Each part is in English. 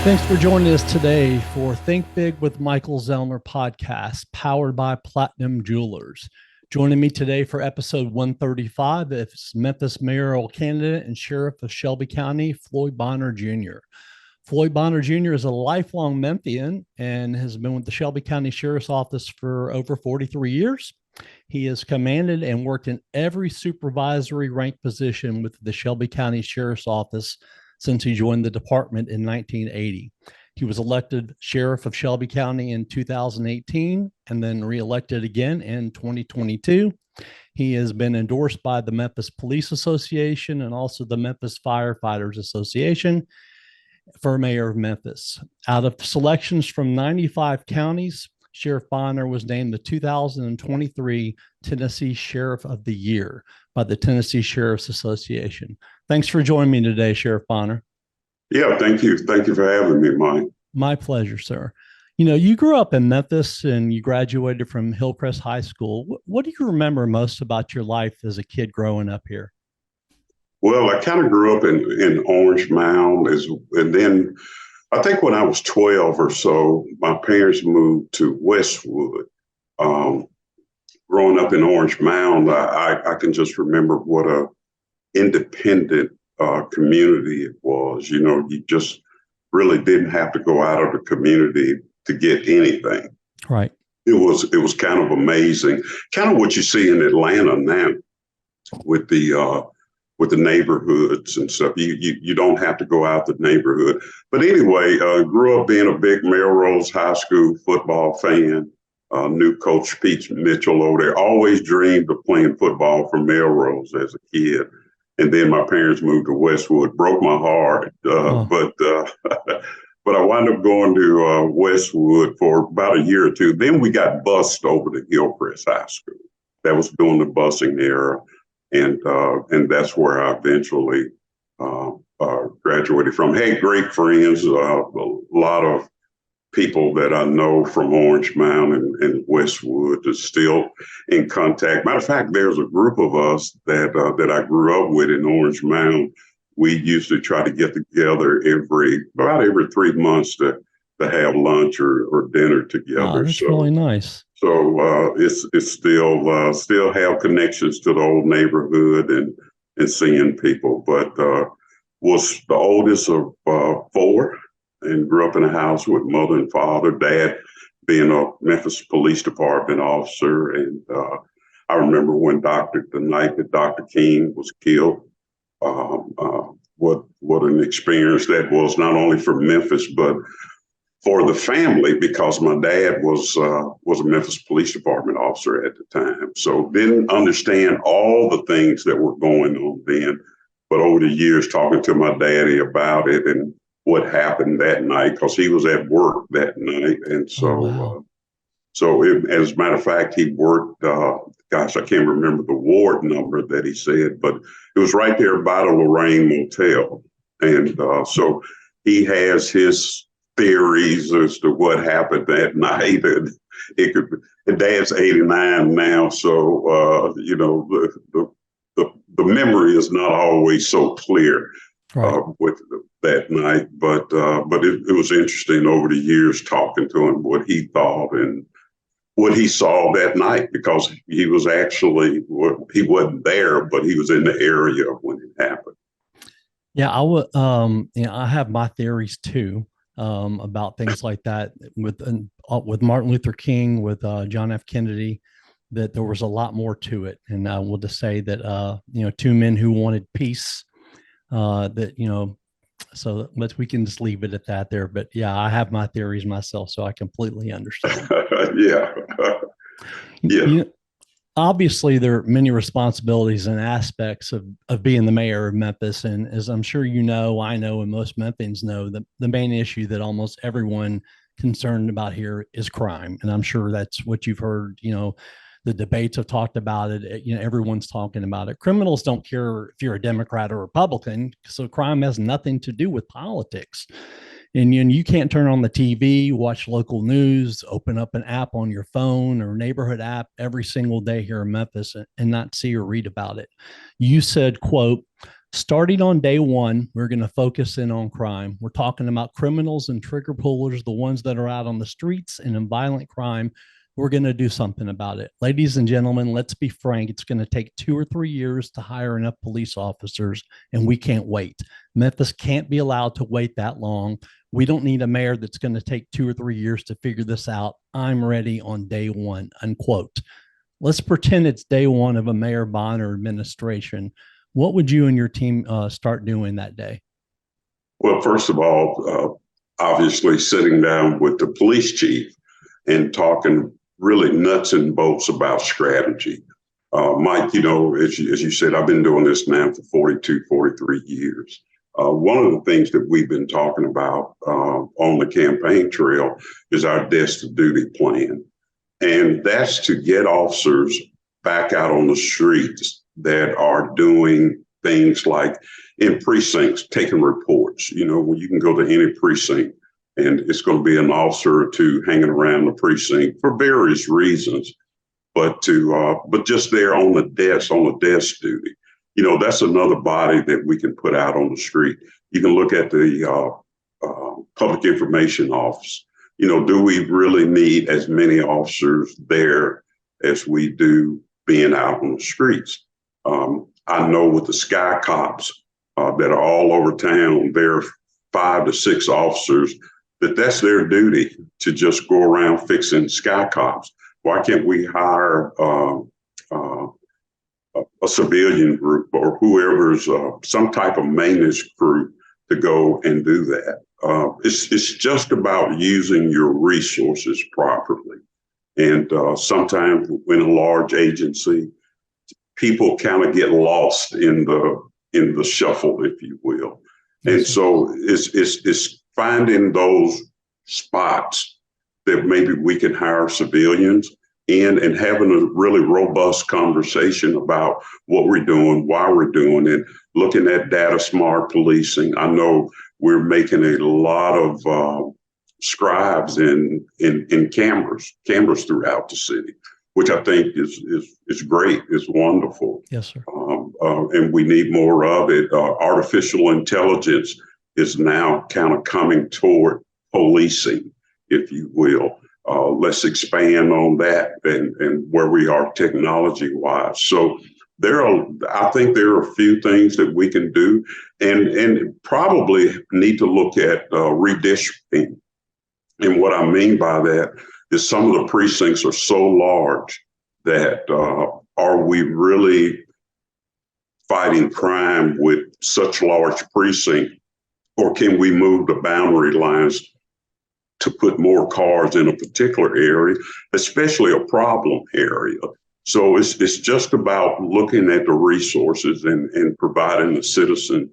Thanks for joining us today for Think Big with Michael Zellner podcast, powered by Platinum Jewelers. Joining me today for episode 135 is Memphis Mayoral candidate and Sheriff of Shelby County, Floyd Bonner Jr. Floyd Bonner Jr. is a lifelong Memphian and has been with the Shelby County Sheriff's Office for over 43 years. He has commanded and worked in every supervisory rank position with the Shelby County Sheriff's Office since he joined the department in 1980. He was elected Sheriff of Shelby County in 2018 and then reelected again in 2022. He has been endorsed by the Memphis Police Association and also the Memphis Firefighters Association for mayor of Memphis. Out of selections from 95 counties, Sheriff Bonner was named the 2023 Tennessee Sheriff of the Year by the Tennessee Sheriff's Association. Thanks for joining me today, Sheriff Bonner. Yeah, thank you. Thank you for having me, Mike. My pleasure, sir. You know, you grew up in Memphis and you graduated from Hillcrest High School. What do you remember most about your life as a kid growing up here? Well, I kind of grew up in Orange Mound, and then I think when I was 12 or so, my parents moved to Westwood. Growing up in Orange Mound, I can just remember what a independent community it was. You know, you just really didn't have to go out of the community to get anything. Right. It was kind of amazing, kind of what you see in Atlanta now with the neighborhoods and stuff. You don't have to go out the neighborhood. But anyway, grew up being a big Mayoral High School football fan. Knew Coach Pete Mitchell over there. Always dreamed of playing football for Mayoral as a kid. And then my parents moved to Westwood. Broke my heart. But I wound up going to Westwood for about a year or two. Then we got bused over to Hillcrest High School. That was during the busing era. And that's where I eventually graduated from. Had great friends, a lot of people that I know from Orange Mound and Westwood is still in contact. Matter of fact, there's a group of us that I grew up with in Orange Mound. We used to try to get together about every 3 months to have lunch or dinner together. Oh, that's really nice. So it's still have connections to the old neighborhood and seeing people, but was the oldest of four and grew up in a house with mother and father, dad being a Memphis Police Department officer. And I remember the night that Dr. King was killed, what an experience that was, not only for Memphis, but for the family, because my dad was a Memphis Police Department officer at the time. So didn't understand all the things that were going on then. But over the years, talking to my daddy about it and what happened that night, because he was at work that night. And so, as a matter of fact, he worked, I can't remember the ward number that he said, but it was right there by the Lorraine Motel. And so he has his theories as to what happened that night, and Dad's 89 now, so the memory is not always so clear with that night, but it was interesting over the years talking to him what he thought and what he saw that night, because he wasn't there, but he was in the area when it happened. Yeah, I would. I have my theories too. About things like that with Martin Luther King, with John F. Kennedy, that there was a lot more to it. And I will just say that, two men who wanted peace, so we can just leave it at that there. But yeah, I have my theories myself, so I completely understand. Yeah. Obviously, there are many responsibilities and aspects of being the mayor of Memphis. And as I'm sure you know, I know, and most Memphians know, the main issue that almost everyone concerned about here is crime. And I'm sure that's what you've heard, the debates have talked about it. Everyone's talking about it. Criminals don't care if you're a Democrat or Republican. So crime has nothing to do with politics. And you can't turn on the TV, watch local news, open up an app on your phone or neighborhood app every single day here in Memphis and not see or read about it. You said, quote, Starting on day one, we're going to focus in on crime. We're talking about criminals and trigger pullers, the ones that are out on the streets and in violent crime. We're going to do something about it. Ladies and gentlemen, let's be frank. It's going to take 2 or 3 years to hire enough police officers, and we can't wait. Memphis can't be allowed to wait that long. We don't need a mayor that's going to take 2 or 3 years to figure this out. I'm ready on day one, unquote. Let's pretend it's day one of a Mayor Bonner administration. What would you and your team start doing that day? Well, first of all, obviously sitting down with the police chief and talking really nuts and bolts about strategy. Mike, as you said, I've been doing this now for 42, 43 years. One of the things that we've been talking about on the campaign trail is our desk to duty plan. And that's to get officers back out on the streets that are doing things like in precincts, taking reports. When you can go to any precinct and it's going to be an officer or two hanging around the precinct for various reasons, but just there on the desk duty. That's another body that we can put out on the street. You can look at the public information office. Do we really need as many officers there as we do being out on the streets? I know with the sky cops that are all over town, there are 5 to 6 officers that's their duty to just go around fixing sky cops. Why can't we hire a civilian group or whoever's some type of maintenance crew to go and do that? It's just about using your resources properly. And sometimes in a large agency, people kind of get lost in the shuffle, if you will. And so it's finding those spots that maybe we can hire civilians in and having a really robust conversation about what we're doing, why we're doing it, looking at data smart policing. I know we're making a lot of scribes in cameras throughout the city, which I think is great. It's wonderful. Yes, sir. And we need more of it. Artificial intelligence is now kind of coming toward policing, if you will. Let's expand on that and where we are technology-wise. So I think there are a few things that we can do, and probably need to look at redistricting. And what I mean by that is some of the precincts are so large that are we really fighting crime with such large precincts, or can we move the boundary lines to put more cars in a particular area, especially a problem area? So it's just about looking at the resources and providing the citizen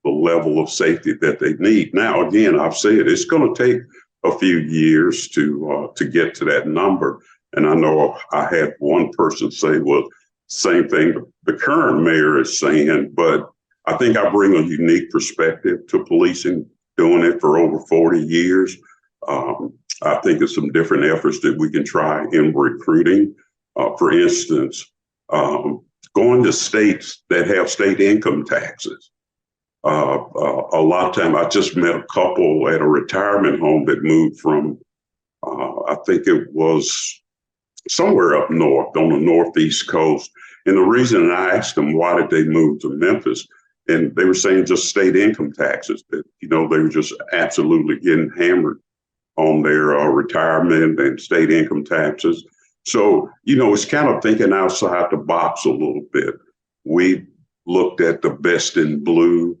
the level of safety that they need. Now, again, I've said it's going to take a few years to get to that number. And I know I had one person say, well, same thing the current mayor is saying, but I think I bring a unique perspective to policing, doing it for over 40 years. I think of some different efforts that we can try in recruiting. For instance, going to states that have state income taxes. A lot of time, I just met a couple at a retirement home that moved from, I think it was somewhere up north on the northeast coast. And the reason I asked them, why did they move to Memphis? And they were saying just state income taxes, that, they were just absolutely getting hammered on their retirement and state income taxes. So, it's kind of thinking outside the box a little bit. We looked at the Best in Blue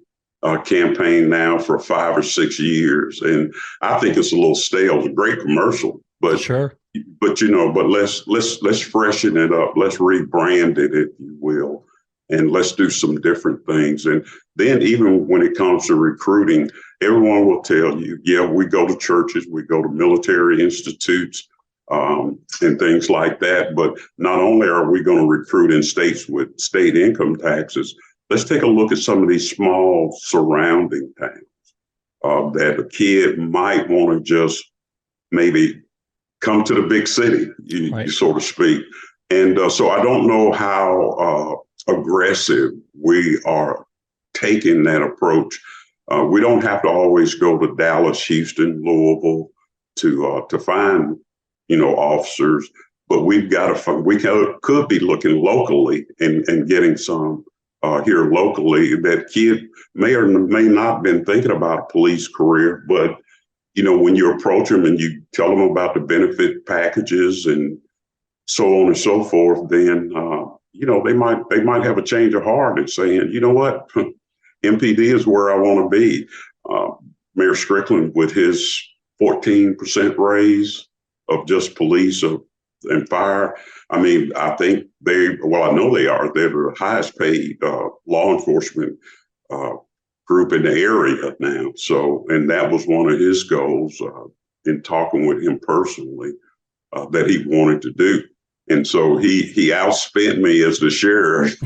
campaign now for 5 or 6 years. And I think it's a little stale. It's a great commercial, but sure. But let's freshen it up. Let's rebrand it, if you will, and let's do some different things. And then even when it comes to recruiting, everyone will tell you, yeah, we go to churches, we go to military institutes, and things like that. But not only are we going to recruit in states with state income taxes, let's take a look at some of these small surrounding towns that a kid might want to just maybe come to the big city, you so to speak. And so I don't know how aggressive we are taking that approach. We don't have to always go to Dallas, Houston, Louisville to find, officers, but we've got to find, we could be looking locally and getting some here locally. That kid may or may not have been thinking about a police career, but when you approach them and you tell them about the benefit packages and so on and so forth, then they might have a change of heart and saying, you know what, MPD is where I want to be. Mayor Strickland, with his 14% raise of just police and fire, I mean, I think I know they are. They're the highest paid law enforcement group in the area now. So, and that was one of his goals in talking with him personally that he wanted to do. And so he outspent me as the sheriff.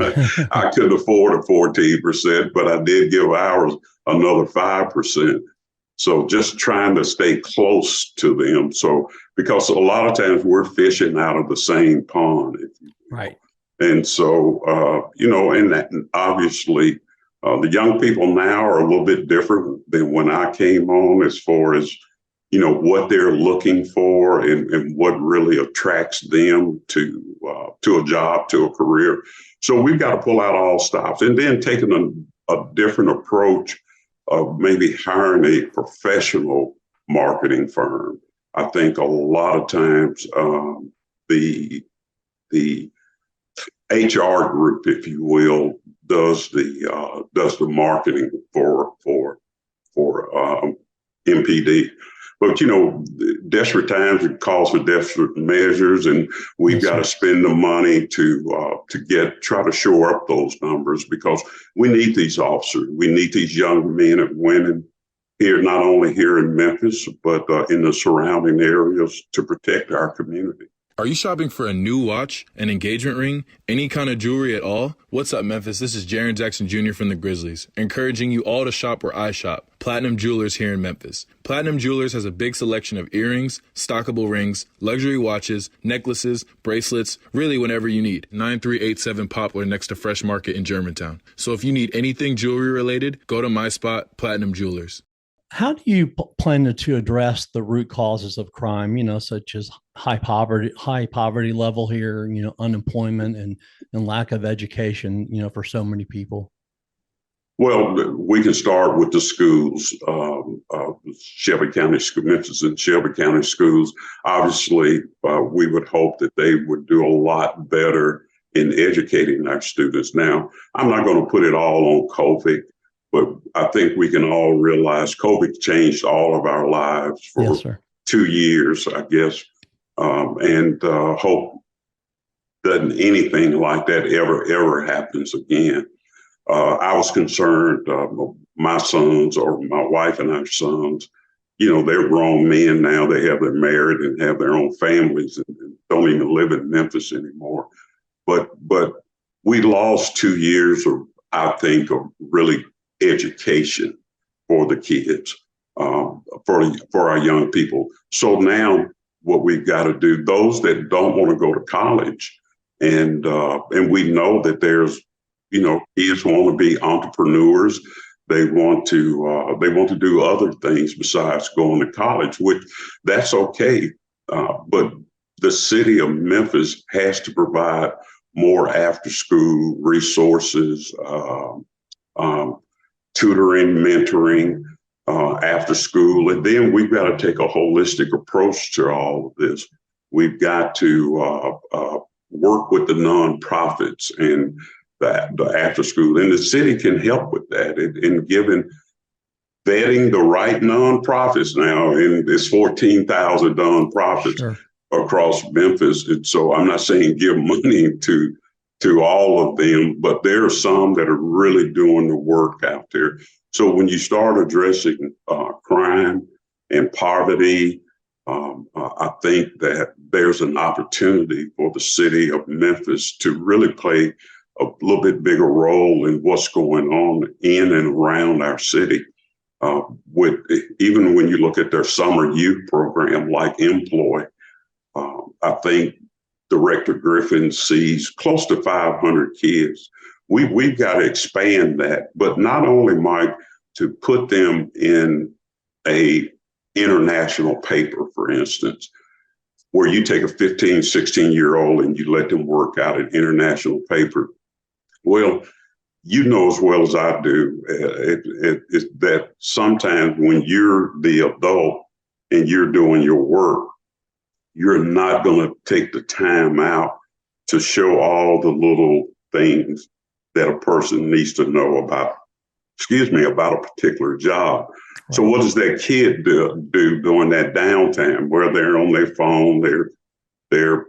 I couldn't afford a 14%, but I did give ours another 5%. So just trying to stay close to them. So, because a lot of times we're fishing out of the same pond. Right. And so, and that obviously the young people now are a little bit different than when I came on, as far as, what they're looking for and what really attracts them to a job, to a career. So we've got to pull out all stops, and then taking a different approach of maybe hiring a professional marketing firm. I think a lot of times the HR group, if you will, does the marketing for MPD. But desperate times, it calls for desperate measures, and we've got to spend the money to try to shore up those numbers, because we need these officers. We need these young men and women here, not only here in Memphis, but in the surrounding areas, to protect our community. Are you shopping for a new watch, an engagement ring, any kind of jewelry at all? What's up, Memphis? This is Jaren Jackson Jr. from the Grizzlies, encouraging you all to shop where I shop, Platinum Jewelers here in Memphis. Platinum Jewelers has a big selection of earrings, stockable rings, luxury watches, necklaces, bracelets, really whenever you need. 9387 Poplar next to Fresh Market in Germantown. So if you need anything jewelry related, go to my spot, Platinum Jewelers. How do you plan to address the root causes of crime, such as high poverty level here, unemployment and lack of education, for so many people? Well, we can start with the schools, Shelby County, Memphis and Shelby County schools. Obviously, we would hope that they would do a lot better in educating our students. Now, I'm not going to put it all on COVID, but I think we can all realize COVID changed all of our lives for 2 years, I guess, and hope that anything like that ever happens again. I was concerned, my sons, or my wife and our sons, they're grown men now. They're married and have their own families and don't even live in Memphis anymore. But we lost 2 years of, I think, of really education for the kids, for our young people. So now what we've got to do, those that don't want to go to college, and we know that there's, kids want to be entrepreneurs. They want to do other things besides going to college, which that's okay. But the city of Memphis has to provide more after-school resources, tutoring, mentoring, after school. And then we've got to take a holistic approach to all of this. We've got to work with the nonprofits and the after school. And the city can help with that in vetting the right nonprofits now. And there's 14,000 nonprofits across Memphis. And so I'm not saying give money to all of them, but there are some that are really doing the work out there. So when you start addressing crime and poverty, I think that there's an opportunity for the city of Memphis to really play a little bit bigger role in what's going on in and around our city. Even when you look at their summer youth program like Employ, I think Director Griffin sees close to 500 kids we've got to expand that, but not only, Mike, to put them in a international paper, for instance, where you take a 15, 16-year-old and you let them work out an international paper. Well, you know as well as I do, that sometimes when you're the adult and you're doing your work, you're not going to take the time out to show all the little things that a person needs to know about a particular job. Right. So what does that kid do during that downtime where they're on their phone, they're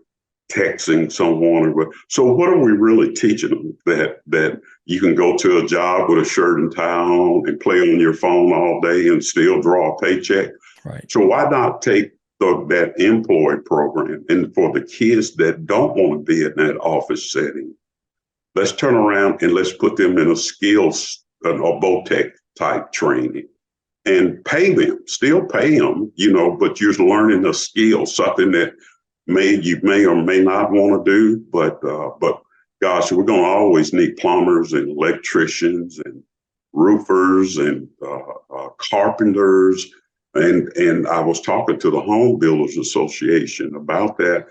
texting someone? So what are we really teaching them? That you can go to a job with a shirt and tie on and play on your phone all day and still draw a paycheck? Right. So why not take that employee program, and for the kids that don't want to be in that office setting, let's turn around and let's put them in a skills or VOTEC type training and still pay them, but you're learning a skill, something that you may or may not want to do, but gosh, we're going to always need plumbers and electricians and roofers and carpenters. And I was talking to the Home Builders Association about that.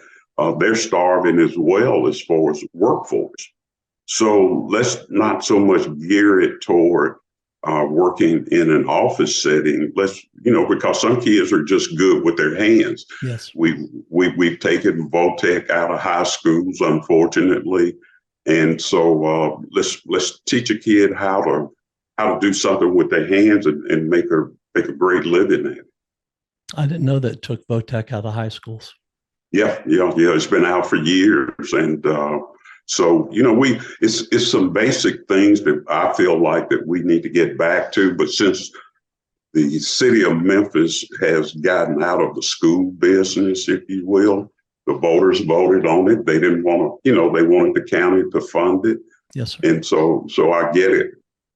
They're starving as well as far as workforce. So let's not so much gear it toward working in an office setting. Because some kids are just good with their hands. Yes. We've taken VOTEC out of high schools, unfortunately. And so let's teach a kid how to do something with their hands and make a great living at it. I didn't know that it took VOTEC out of high schools. Yeah. It's been out for years. And so, it's some basic things that I feel like that we need to get back to. But since the city of Memphis has gotten out of the school business, if you will, the voters voted on it. They didn't want to, they wanted the county to fund it. Yes, sir. And so I get it.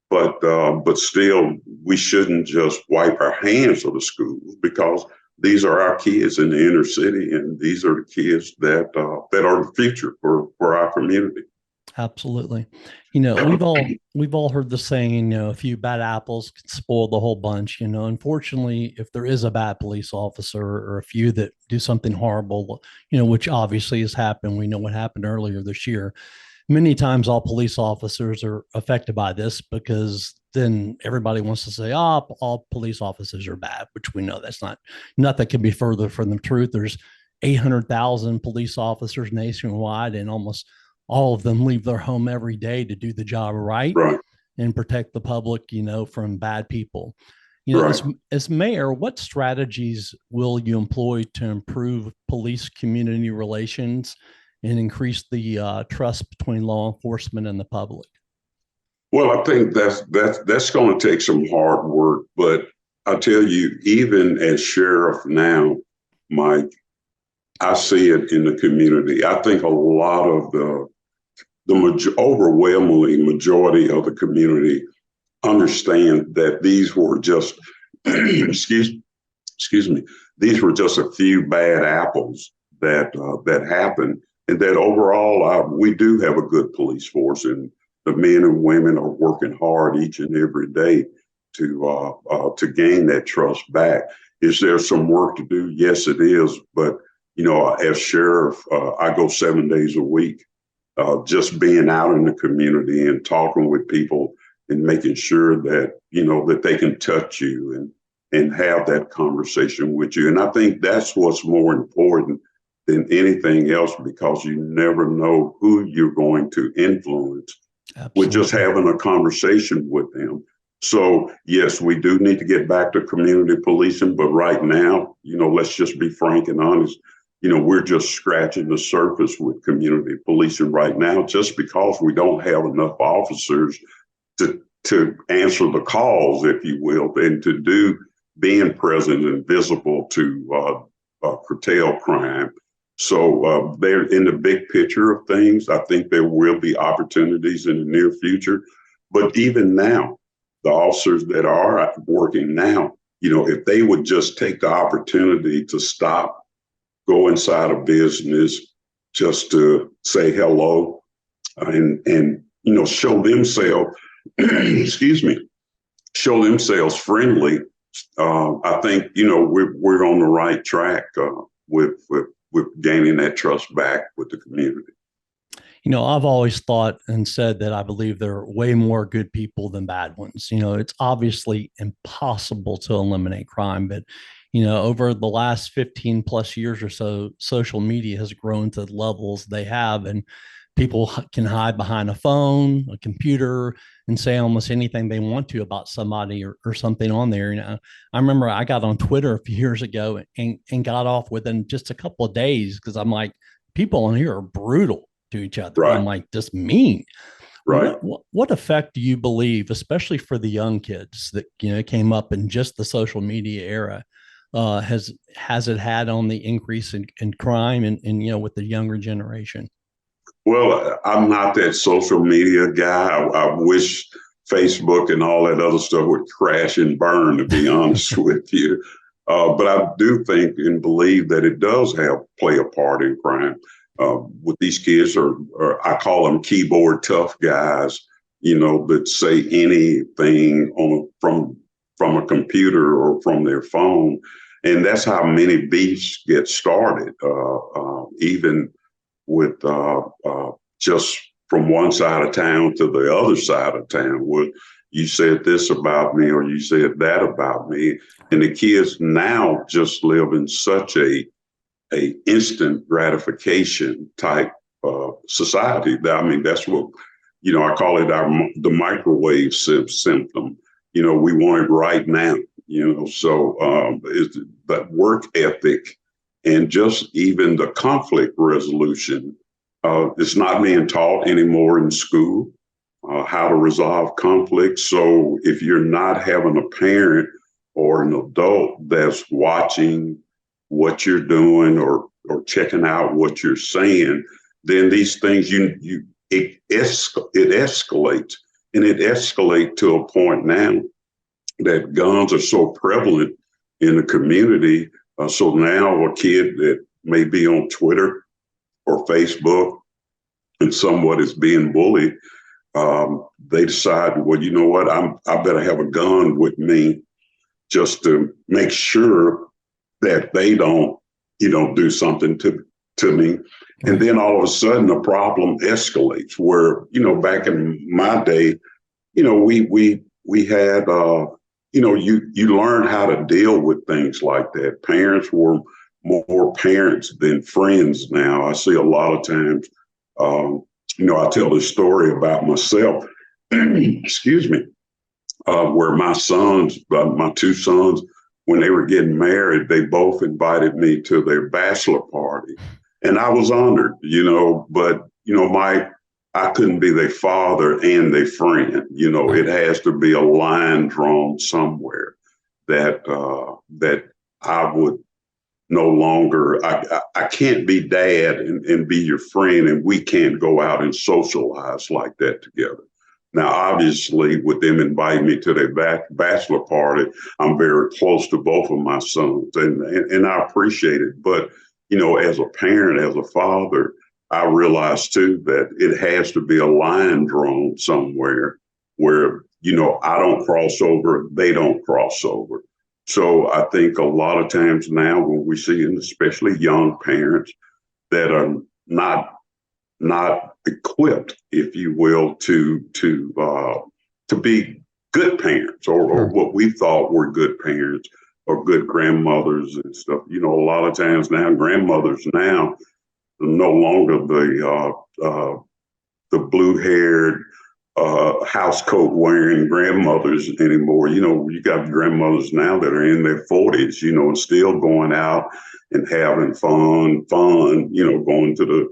But still, we shouldn't just wipe our hands of the schools, because these are our kids in the inner city, and these are the kids that are the future for our community. Absolutely. We've all heard the saying, a few bad apples can spoil the whole bunch. Unfortunately, if there is a bad police officer or a few that do something horrible, which obviously has happened. We know what happened earlier this year. Many times all police officers are affected by this, because then everybody wants to say, all police officers are bad, which we know that's nothing can be further from the truth. There's 800,000 police officers nationwide, and almost all of them leave their home every day to do the job right. And protect the public, from bad people. Right. As mayor, what strategies will you employ to improve police community relations and increase the trust between law enforcement and the public? Well, I think that's going to take some hard work, but I tell you, even as sheriff now, Mike, I see it in the community. I think a lot of the overwhelming majority of the community understand that these were just, excuse me, these were just a few bad apples that happened. And that overall, we do have a good police force, and the men and women are working hard each and every day to gain that trust back. Is there some work to do? Yes, it is. But, as sheriff, I go 7 days a week, just being out in the community and talking with people and making sure that, that they can touch you and have that conversation with you. And I think that's what's more important than anything else, because you never know who you're going to influence. Absolutely. With just having a conversation with them. So yes, we do need to get back to community policing, but right now, let's just be frank and honest. We're just scratching the surface with community policing right now, just because we don't have enough officers to answer the calls, if you will, and to do being present and visible to curtail crime. So they're in the big picture of things. I think there will be opportunities in the near future. But even now, the officers that are working now, if they would just take the opportunity to stop, go inside a business, just to say hello and show themselves, excuse me, show themselves friendly. I think, we're on the right track with gaining that trust back with the community. I've always thought and said that I believe there are way more good people than bad ones. It's obviously impossible to eliminate crime, but over the last 15 plus years or so, social media has grown to levels they have, and people can hide behind a phone, a computer, and say almost anything they want to about somebody or something on there. I remember I got on Twitter a few years ago and got off within just a couple of days because I'm like, people on here are brutal to each other. Right. I'm like, just mean. Right. What effect do you believe, especially for the young kids that came up in just the social media era, has it had on the increase in crime and with the younger generation? Well, I'm not that social media guy. I wish Facebook and all that other stuff would crash and burn, to be honest with you. But I do think and believe that it does play a part in crime. With these kids, or I call them keyboard tough guys, that say anything from a computer or from their phone. And that's how many beefs get started, even with just from one side of town to the other side of town. Where you said this about me or you said that about me. And the kids now just live in such a instant gratification type society. That's what, I call it the microwave symptom. We want it right now, so it's that work ethic and just even the conflict resolution. It's not being taught anymore in school, how to resolve conflict. So if you're not having a parent or an adult that's watching what you're doing or checking out what you're saying, then these things it escalates, and it escalates to a point now that guns are so prevalent in the community. So now a kid that may be on Twitter or Facebook and somewhat is being bullied, they decide, well, you know what, I better have a gun with me just to make sure that they don't, do something to me. And then all of a sudden the problem escalates where, back in my day, we had, you learn how to deal with things like that. Parents were more parents than friends now. I see a lot of times, I tell this story about myself, excuse me, where my two sons, when they were getting married, they both invited me to their bachelor party. And I was honored, but, I couldn't be their father and their friend. It has to be a line drawn somewhere that I would no longer, I can't be dad and be your friend, and we can't go out and socialize like that together. Now, obviously, with them inviting me to their bachelor party, I'm very close to both of my sons, and I appreciate it. But, as a parent, as a father, I realize, too, that it has to be a line drawn somewhere where, I don't cross over, they don't cross over. So I think a lot of times now when we see, and especially young parents that are not equipped, if you will, to be good parents or what we thought were good parents or good grandmothers and stuff. A lot of times now grandmothers now are no longer the blue-haired house coat wearing grandmothers anymore. You got grandmothers now that are in their 40s, and still going out and having fun, going to the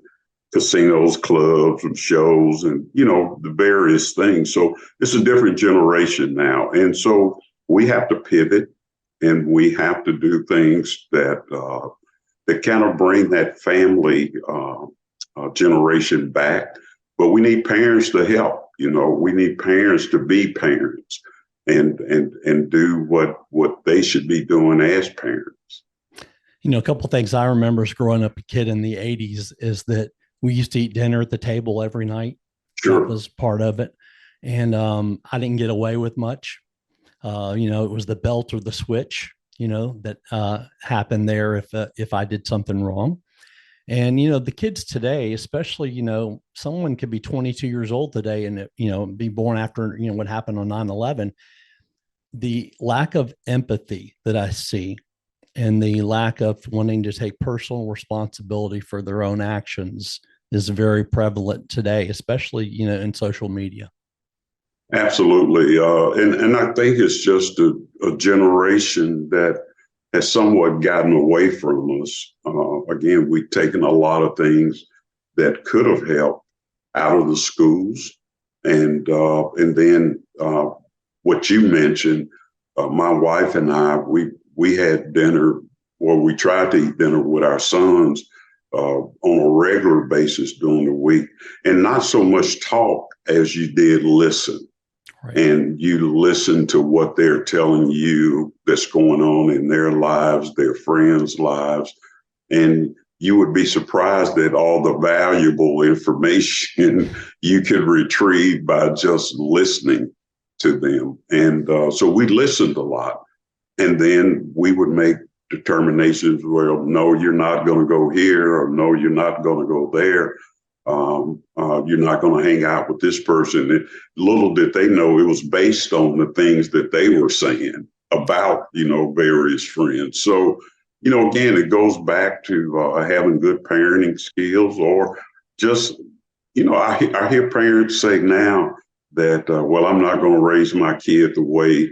casinos, clubs, and shows, and, the various things. So it's a different generation now. And so we have to pivot, and we have to do things that kind of bring that family generation back. But we need parents to help. We need parents to be parents and do what they should be doing as parents. A couple of things I remember as growing up a kid in the 80s is that we used to eat dinner at the table every night. Sure. That was part of it. And I didn't get away with much. It was the belt or the switch, that happened there if I did something wrong. And, the kids today, especially, someone could be 22 years old today and, be born after, what happened on 9/11. The lack of empathy that I see and the lack of wanting to take personal responsibility for their own actions is very prevalent today, especially, in social media. Absolutely. And I think it's just a generation that has somewhat gotten away from us. Again, we've taken a lot of things that could have helped out of the schools. And then what you mentioned, my wife and I, we had dinner, or we tried to eat dinner with our sons on a regular basis during the week, and not so much talk as you did listen. Right. And you listen to what they're telling you that's going on in their lives, their friends' lives, and you would be surprised at all the valuable information you could retrieve by just listening to them. And so we listened a lot. And then we would make determinations, well, no, you're not going to go here, or no, you're not going to go there. You're not going to hang out with this person. And little did they know it was based on the things that they were saying about, various friends. So, again, it goes back to having good parenting skills, or just, I hear parents say now that, well, I'm not going to raise my kid the way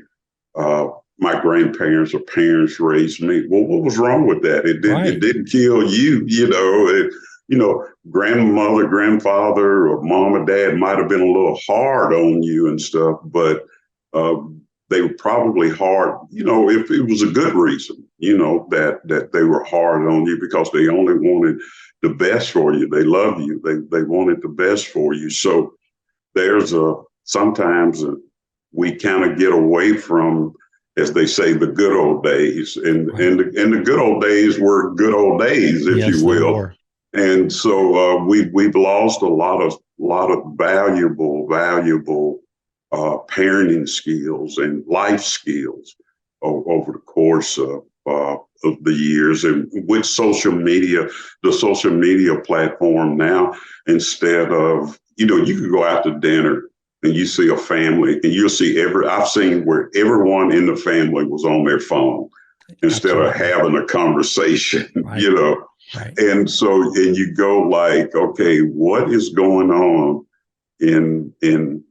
my grandparents or parents raised me. Well, what was wrong with that? It didn't kill you, grandmother, grandfather, or mom or dad might have been a little hard on you and stuff, but they were probably hard, if it was a good reason, that they were hard on you because they only wanted the best for you. They love you. They wanted the best for you. So there's sometimes we kind of get away from, as they say, the good old days, and the good old days were good old days, if you will. And so we've lost a lot of valuable parenting skills and life skills over the course of the years. And with the social media platform now, instead of, you could go out to dinner and you see a family, and you'll see I've seen where everyone in the family was on their phone instead of having a conversation, Right. Right. And so, and you go like, okay, what is going on in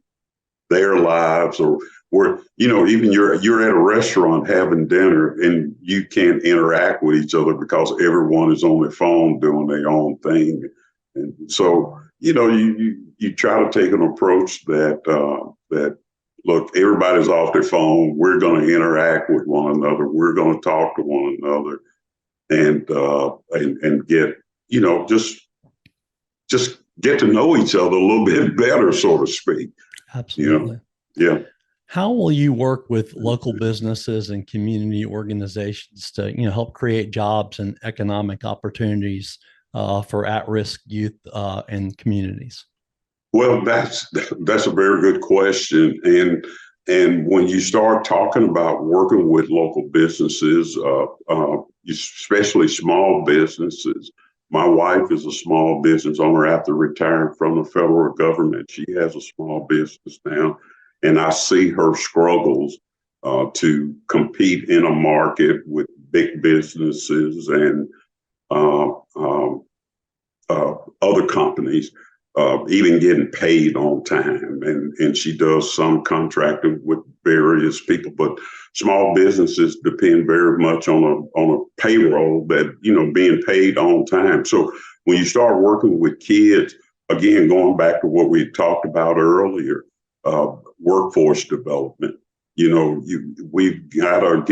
their lives, or where, even you're at a restaurant having dinner and you can't interact with each other because everyone is on their phone doing their own thing. And so, you try to take an approach that look, everybody's off their phone. We're going to interact with one another. We're going to talk to one another. And get, just get to know each other a little bit better, so to speak. Absolutely. Yeah. How will you work with local businesses and community organizations to, help create jobs and economic opportunities for at-risk youth and communities? Well, that's a very good question. And when you start talking about working with local businesses, especially small businesses, my wife is a small business owner after retiring from the federal government. She has a small business now, and I see her struggles to compete in a market with big businesses and other companies. Even getting paid on time, and she does some contracting with various people, but small businesses depend very much on a payroll that, being paid on time. So when you start working with kids, again, going back to what we talked about earlier, workforce development, we've got to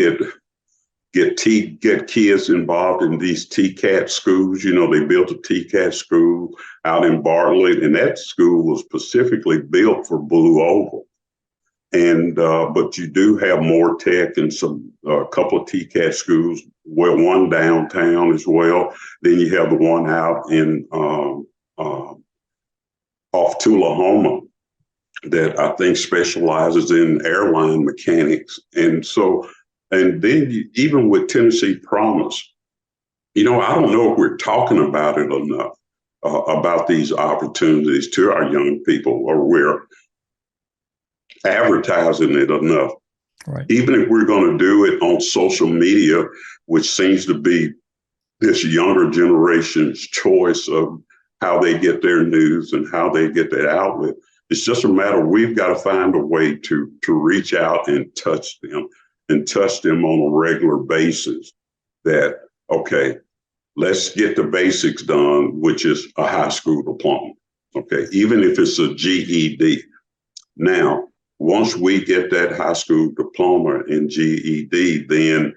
get kids involved in these TCAT schools. They built a TCAT school out in Bartlett, and that school was specifically built for Blue Oval. And but you do have more tech and a couple of TCAT schools. Well, one downtown as well. Then you have the one out in off Tullahoma that I think specializes in airline mechanics. And so, and then even with Tennessee Promise, I don't know if we're talking about it enough, about these opportunities to our young people, or we're advertising it enough. Right. Even if we're going to do it on social media, which seems to be this younger generation's choice of how they get their news and how they get their outlet. It's just a matter of we've got to find a way to reach out and touch them on a regular basis. That, okay, let's get the basics done, which is a high school diploma. Okay, even if it's a GED. Now, once we get that high school diploma and GED, then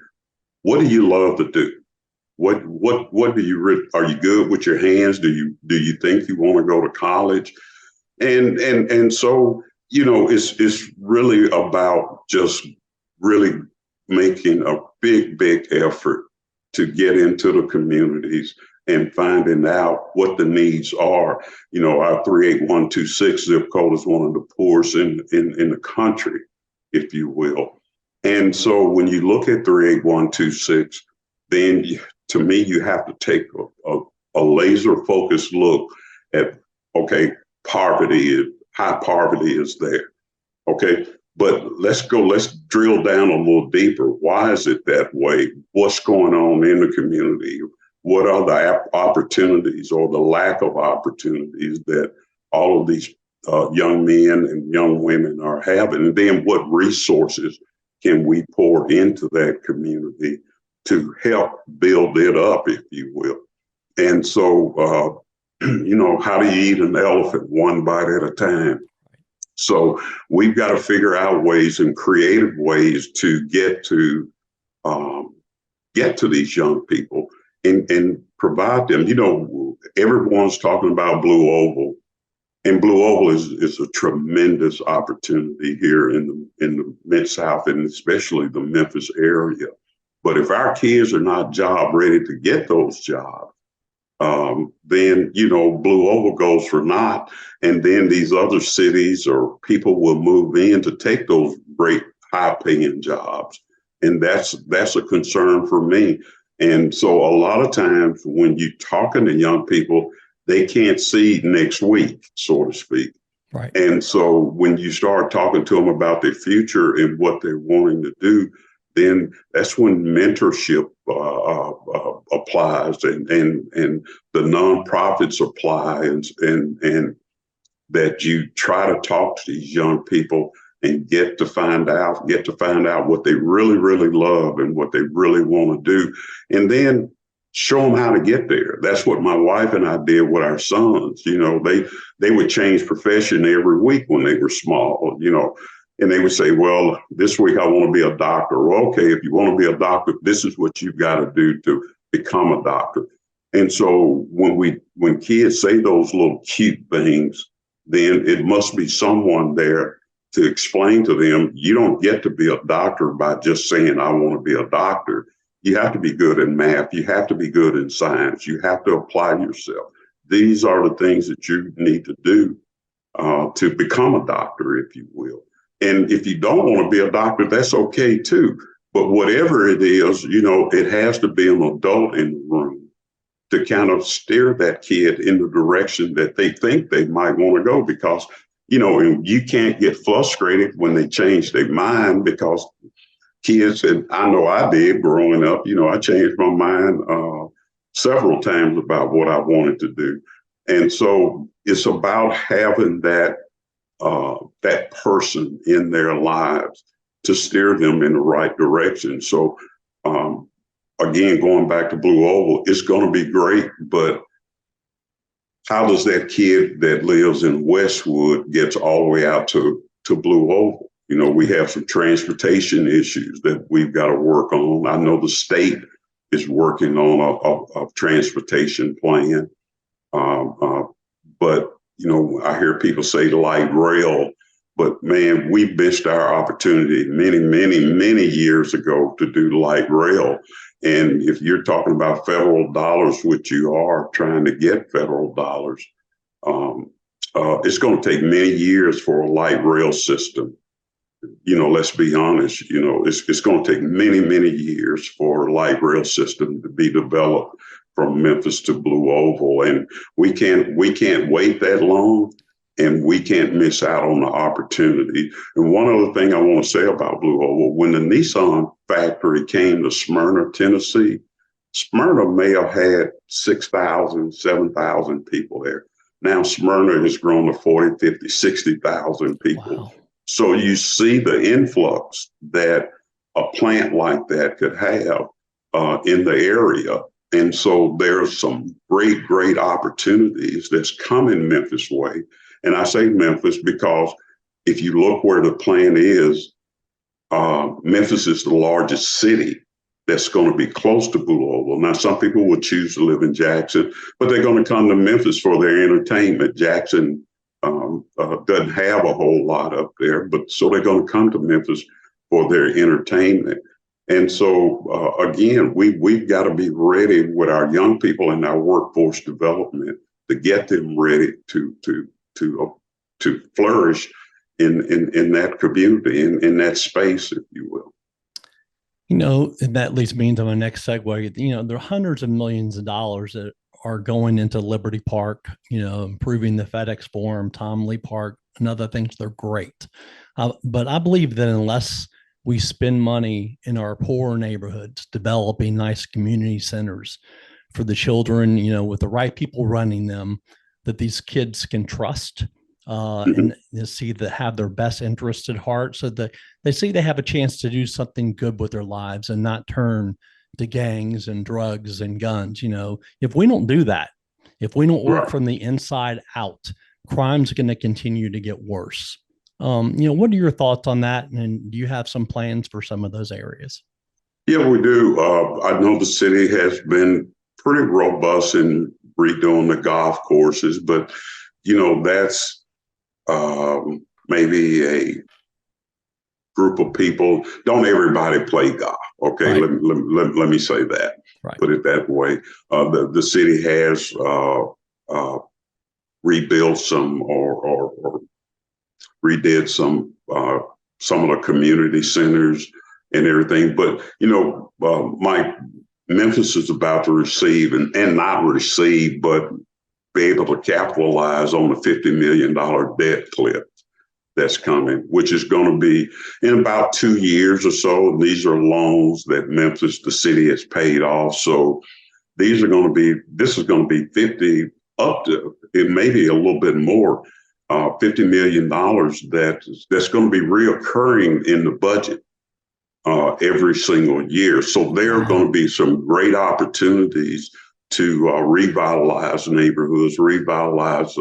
what do you love to do? What do you are you good with your hands? Do you think you want to go to college? And so, it's really about just really making a big effort to get into the communities and finding out what the needs are. Our 38126 zip code is one of the poorest in the country, if you will. And so when you look at 38126, then to me, you have to take a laser focused look at, okay, high poverty is there. Okay, but let's drill down a little deeper. Why is it that way? What's going on in the community? What are the opportunities or the lack of opportunities that all of these young men and young women are having? And then what resources can we pour into that community to help build it up, if you will? And so, how do you eat an elephant one bite at a time? So we've got to figure out ways and creative ways to get to these young people and provide them. Everyone's talking about Blue Oval, and Blue Oval is a tremendous opportunity here in the Mid-South and especially the Memphis area. But if our kids are not job ready to get those jobs, then, Blue Oval goes for naught. And then these other cities or people will move in to take those great high paying jobs. And that's a concern for me. And so a lot of times when you're talking to young people, they can't see next week, so to speak. Right. And so when you start talking to them about their future and what they're wanting to do, then that's when mentorship applies and the nonprofits apply and that you try to talk to these young people and get to find out what they really, really love and what they really want to do, and then show them how to get there. That's what my wife and I did with our sons. They would change profession every week when they were small, and they would say, well, this week I want to be a doctor. Well, okay, if you want to be a doctor, this is what you've got to do to become a doctor. And so when kids say those little cute things, then it must be someone there to explain to them, you don't get to be a doctor by just saying, I want to be a doctor. You have to be good in math. You have to be good in science. You have to apply yourself. These are the things that you need to do to become a doctor, if you will. And if you don't want to be a doctor, that's okay too. But whatever it is, it has to be an adult in the room to kind of steer that kid in the direction that they think they might want to go, because, and you can't get frustrated when they change their mind, because kids, and I know I did growing up, I changed my mind several times about what I wanted to do. And so it's about having that person in their lives to steer them in the right direction. So again, going back to Blue Oval, it's going to be great, but how does that kid that lives in Westwood gets all the way out to Blue Oval? We have some transportation issues that we've got to work on. I know the state is working on a transportation plan, but I hear people say light rail, but man, we missed our opportunity many years ago to do light rail. And if you're talking about federal dollars, which you are trying to get federal dollars, it's going to take many years for a light rail system. Let's be honest, it's going to take many, many years for a light rail system to be developed from Memphis to Blue Oval. And we can't wait that long, and we can't miss out on the opportunity. And one other thing I want to say about Blue Oval, when the Nissan factory came to Smyrna, Tennessee, Smyrna may have had 6,000, 7,000 people there. Now Smyrna has grown to 40, 50, 60,000 people. Wow. So you see the influx that a plant like that could have in the area. And so there's some great, great opportunities that's coming Memphis way. And I say Memphis because if you look where the plant is, Memphis is the largest city that's going to be close to Blue Oval. Now, some people will choose to live in Jackson, but they're going to come to Memphis for their entertainment. Jackson doesn't have a whole lot up there, but so they're going to come to Memphis for their entertainment. And so, again, we've got to be ready with our young people and our workforce development to get them ready to flourish in that community, in that space, if you will. And that leads me into my next segue. There are hundreds of millions of dollars that are going into Liberty Park, improving the FedEx Forum, Tom Lee Park, and other things. They're great. But I believe that unless we spend money in our poor neighborhoods, developing nice community centers for the children, with the right people running them, that these kids can trust and see that have their best interests at heart, so that they see they have a chance to do something good with their lives and not turn to gangs and drugs and guns. If we don't do that, if we don't work from the inside out, crime's going to continue to get worse. What are your thoughts on that? And do you have some plans for some of those areas? Yeah, we do. I know the city has been pretty robust in redoing the golf courses, but that's maybe a group of people. Don't everybody play golf? Okay, right. let me say that. Right. Put it that way. The city has rebuilt some or redid some of the community centers and everything. But Mike, Memphis is about to receive and not receive, but be able to capitalize on the $50 million debt cliff that's coming, which is going to be in about 2 years or so. These are loans that Memphis, the city, has paid off. So this is going to be 50 up to, it may be a little bit more, $50 million that's going to be reoccurring in the budget every single year. So there are going to be some great opportunities to revitalize neighborhoods, revitalize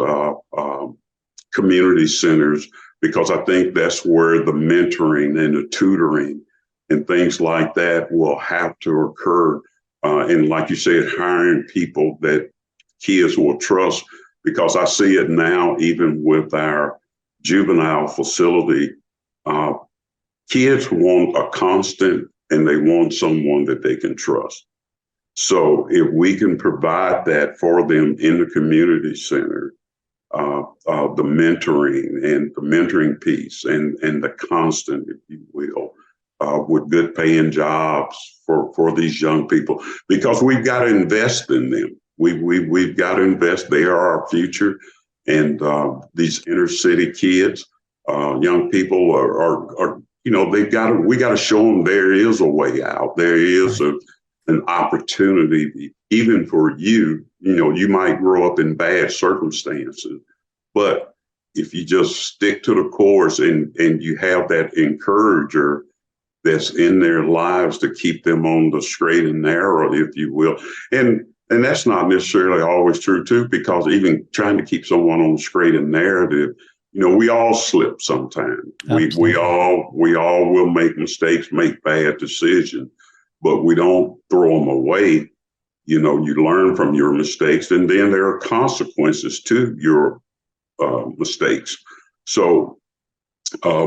community centers, because I think that's where the mentoring and the tutoring and things like that will have to occur. And like you said, hiring people that kids will trust, because I see it now, even with our juvenile facility, kids want a constant and they want someone that they can trust. So if we can provide that for them in the community center, the mentoring piece and the constant, if you will, with good paying jobs for these young people, because we've got to invest in them. We've got to invest. They are our future. And these inner city kids, young people are we got to show them there is a way out. There is an opportunity, even for you. You might grow up in bad circumstances, but if you just stick to the course and you have that encourager that's in their lives to keep them on the straight and narrow, if you will. And that's not necessarily always true too, because even trying to keep someone on the straight and narrative, we all slip sometimes. We all will make mistakes, make bad decisions, but we don't throw them away. You learn from your mistakes, and then there are consequences to your mistakes. So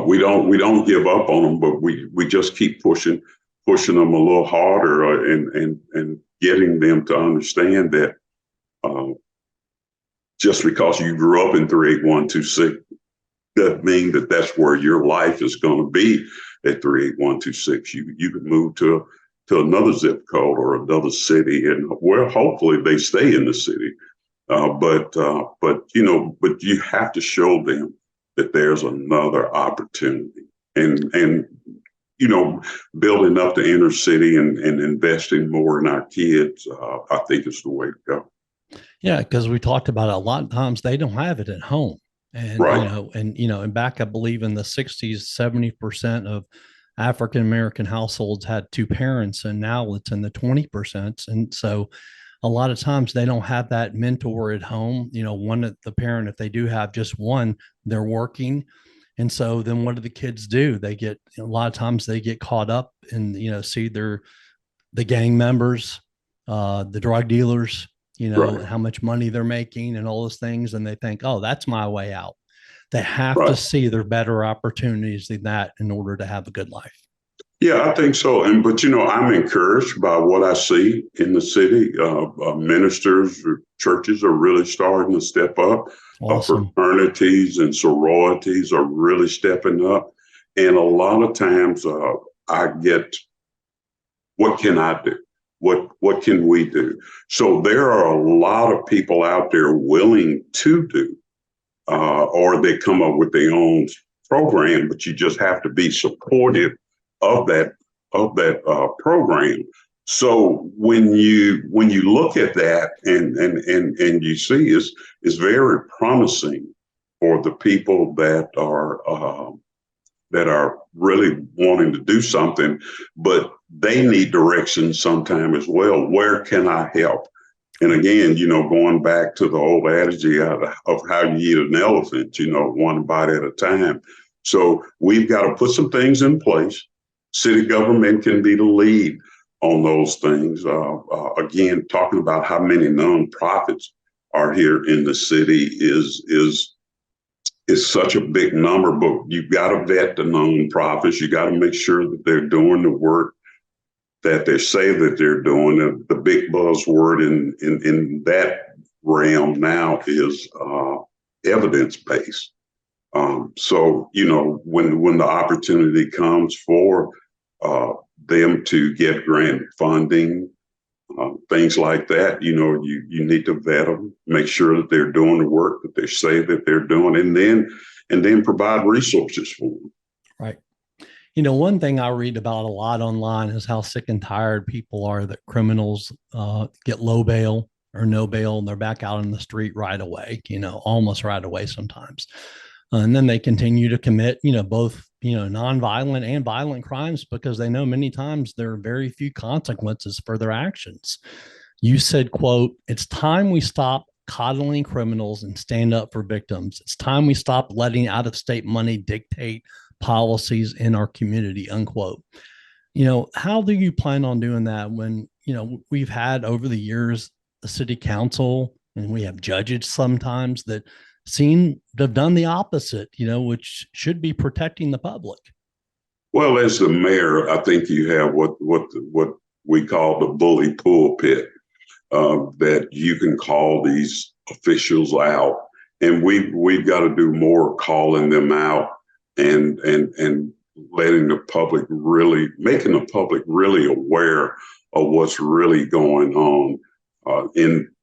we don't give up on them, but we just keep pushing them a little harder and getting them to understand that just because you grew up in 38126 doesn't mean that that's where your life is going to be at 38126. You can move to another zip code or another city, and well, hopefully they stay in the city. But you have to show them that there's another opportunity, and building up the inner city and investing more in our kids, I think is the way to go. Yeah, because we talked about it, a lot of times they don't have it at home. And, Right. and back, I believe in the 60s, 70% of African-American households had two parents, and now it's in the 20%. And so a lot of times they don't have that mentor at home. One of the parent, if they do have just one, they're working. And so then what do the kids do? A lot of times they get caught up and, see the gang members, the drug dealers, Right. how much money they're making and all those things. And they think, oh, that's my way out. They have to Right. see there are better opportunities than that in order to have a good life. Yeah, I think so. But I'm encouraged by what I see in the city. Ministers, churches are really starting to step up. Awesome. Fraternities and sororities are really stepping up. And a lot of times I get, what can I do? What can we do? So there are a lot of people out there willing to do, or they come up with their own program, but you just have to be supportive of that program. So when you look at that and you see is very promising for the people that are really wanting to do something, but they need direction sometime as well. Where can I help? And again, going back to the old adage of how you eat an elephant, one bite at a time. So we've got to put some things in place. City government can be the lead on those things. Again, talking about how many nonprofits are here in the city is such a big number, but you've got to vet the nonprofits. You got to make sure that they're doing the work that they say that they're doing. And the big buzzword in that realm now is evidence-based. So, when the opportunity comes for them to get grant funding, things like that, you need to vet them, make sure that they're doing the work that they say that they're doing, and then provide resources for them. Right. One thing I read about a lot online is how sick and tired people are that criminals get low bail or no bail, and they're back out in the street right away, almost right away sometimes. And then they continue to commit, both, nonviolent and violent crimes because they know many times there are very few consequences for their actions. You said, quote, "It's time we stop coddling criminals and stand up for victims. It's time we stop letting out-of-state money dictate policies in our community," unquote. How do you plan on doing that when, we've had over the years the city council and we have judges sometimes that seem to have done the opposite, which should be protecting the public? Well, as the mayor, I think you have what we call the bully pulpit, that you can call these officials out, and we've got to do more calling them out and letting the public making the public really aware of what's really going on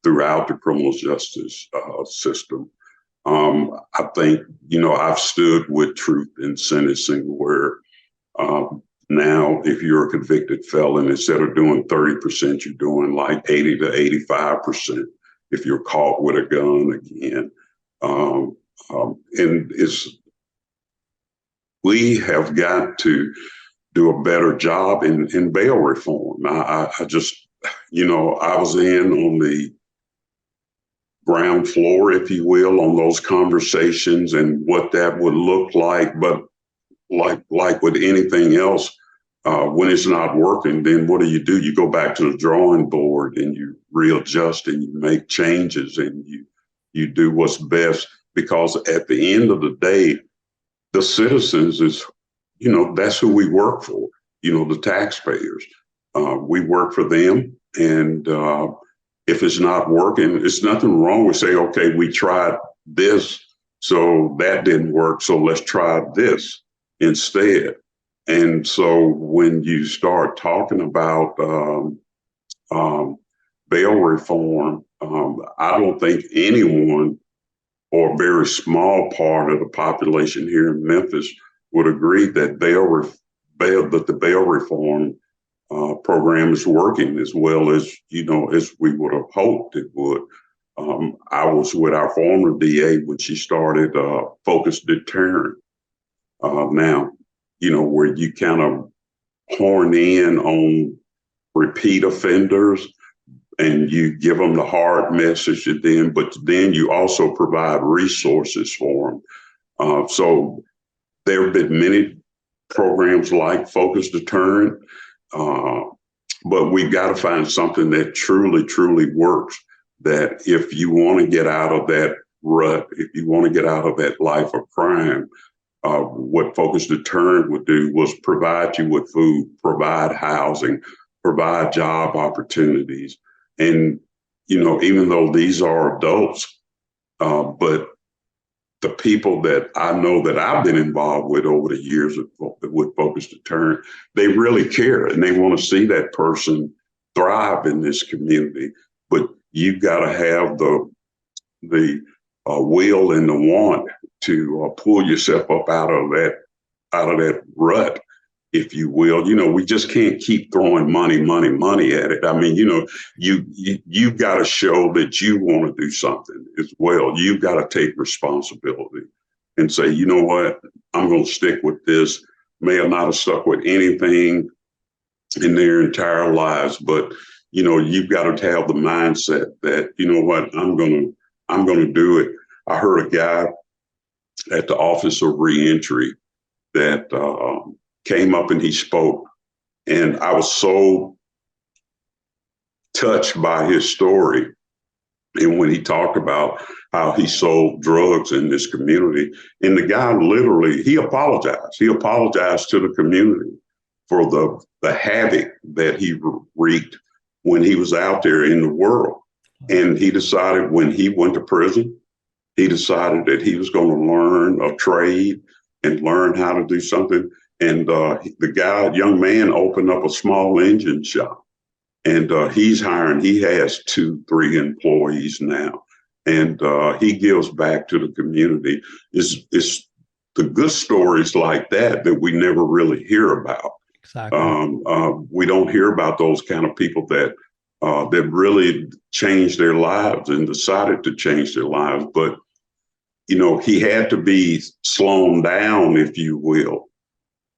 throughout the criminal justice system. I think, I've stood with truth in sentencing where now if you're a convicted felon, instead of doing 30%, you're doing like 80 to 85% if you're caught with a gun again. And we have got to do a better job in bail reform. I just, I was in on the ground floor, if you will, on those conversations and what that would look like. But like with anything else, when it's not working, then what do? You go back to the drawing board and you readjust and you make changes and you do what's best, because at the end of the day, the citizens is, that's who we work for, the taxpayers. We work for them, and if it's not working, it's nothing wrong with saying, okay, we tried this, so that didn't work, so let's try this instead. And so when you start talking about bail reform, I don't think anyone or a very small part of the population here in Memphis would agree that the bail reform program is working as well as as we would have hoped it would. I was with our former DA when she started focused deterrent. Now, where you kind of horn in on repeat offenders and you give them the hard message but then you also provide resources for them. So there have been many programs like Focus Deterrent, but we've got to find something that truly, truly works, that if you want to get out of that rut, if you want to get out of that life of crime, what Focus Deterrent would do was provide you with food, provide housing, provide job opportunities. And, even though these are adults, but the people that I know that I've been involved with over the years with Focus Deterrent, they really care and they want to see that person thrive in this community. But you've got to have the will and the want to pull yourself up out of that rut, if you will. We just can't keep throwing money at it. I mean, you've got to show that you want to do something as well. You've got to take responsibility and say, you know what, I'm going to stick with this. May have not have stuck with anything in their entire lives, but you've got to have the mindset that, you know what, I'm going to do it. I heard a guy at the Office of Reentry that came up and he spoke, and I was so touched by his story. And when he talked about how he sold drugs in this community, and the guy literally, he apologized. He apologized to the community for the havoc that he wreaked when he was out there in the world. And he decided when he went to prison, he decided that he was going to learn a trade and learn how to do something. And young man opened up a small engine shop, and he's hiring. He has 2-3 employees now, and he gives back to the community. It's the good stories like that we never really hear about. Exactly. We don't hear about those kind of people that really changed their lives and decided to change their lives. But he had to be slowed down, if you will,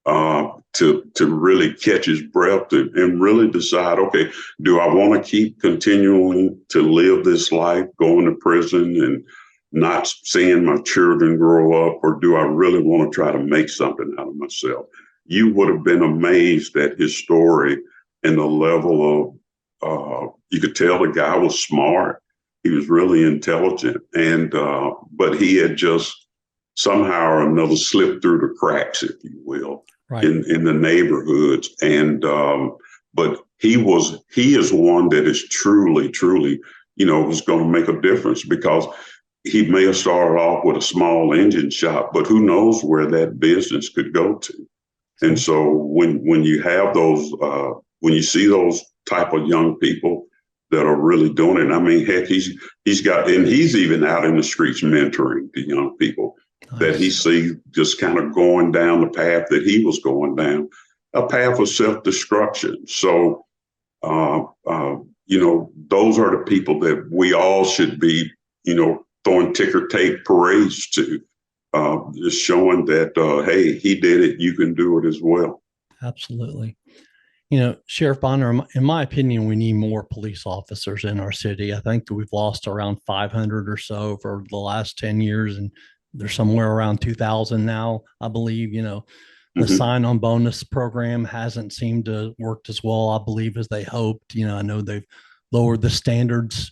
to really catch his breath and really decide, okay, do I want to keep continuing to live this life, going to prison and not seeing my children grow up, or do I really want to try to make something out of myself? You would have been amazed at his story and the level of, you could tell the guy was smart. He was really intelligent, but he had just somehow or another slipped through the cracks, if you will, right, in the neighborhoods. And but he is one that is truly, truly, was going to make a difference, because he may have started off with a small engine shop, but who knows where that business could go to. And so when you have those, when you see those type of young people that are really doing it, I mean, heck, he's got, and he's even out in the streets mentoring the young people. Nice. That he sees just kind of going down the path that he was going down, a path of self-destruction. So, those are the people that we all should be, throwing ticker tape parades to, just showing that, hey, he did it, you can do it as well. Absolutely. Sheriff Bonner, in my opinion, we need more police officers in our city. I think that we've lost around 500 or so for the last 10 years, and they're somewhere around 2,000 now, I believe. The sign-on bonus program hasn't seemed to work as well, I believe, as they hoped. I know they've lowered the standards,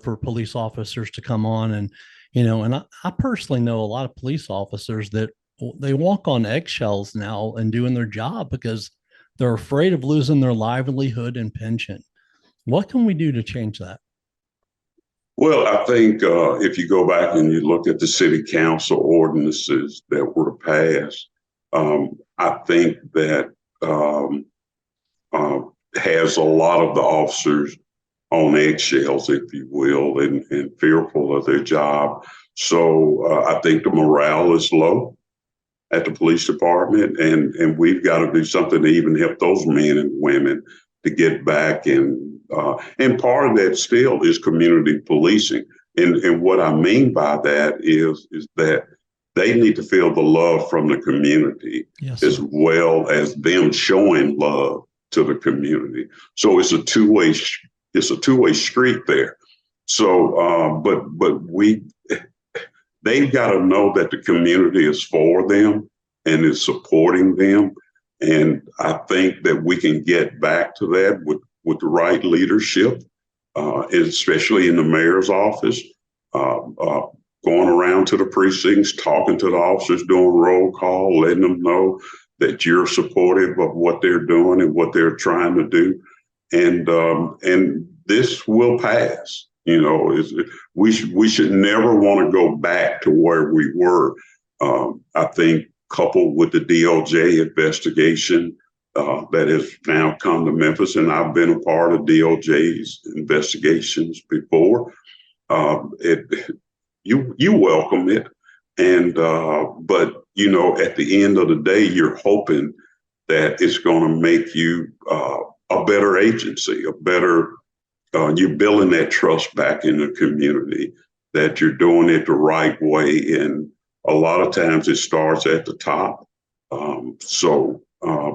for police officers to come on. And, and I personally know a lot of police officers that they walk on eggshells now and doing their job because they're afraid of losing their livelihood and pension. What can we do to change that? Well, I think if you go back and you look at the city council ordinances that were passed, I think that um, uh, has a lot of the officers on eggshells, if you will, and fearful of their job. So I think the morale is low at the police department, and we've got to do something to even help those men and women to get back. And part of that still is community policing. And what I mean by that is that they need to feel the love from the community, Yes, as sir. well as them showing love to the community. So it's a two-way street there. So, but they've got to know that the community is for them and is supporting them. And I think that we can get back to that with the right leadership, especially in the mayor's office, going around to the precincts, talking to the officers, doing roll call, letting them know that you're supportive of what they're doing and what they're trying to do. And this will pass. We should never want to go back to where we were. I think coupled with the DOJ investigation that has now come to Memphis, and I've been a part of DOJ's investigations before. You welcome it, and but at the end of the day, you're hoping that it's going to make you a better agency, a better. You're building that trust back in the community, that you're doing it the right way, and a lot of times it starts at the top.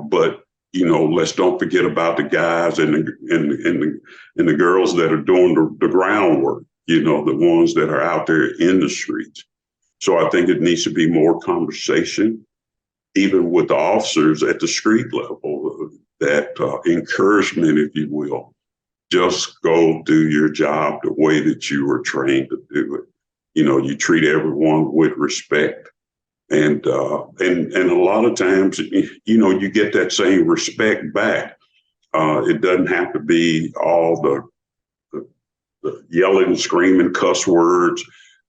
But let's don't forget about the guys and the girls that are doing the groundwork. The ones that are out there in the streets. So I think it needs to be more conversation, even with the officers at the street level, that encouragement, if you will. Just go do your job the way that you were trained to do it. You treat everyone with respect. And a lot of times, you get that same respect back. It doesn't have to be all the yelling, screaming, cuss words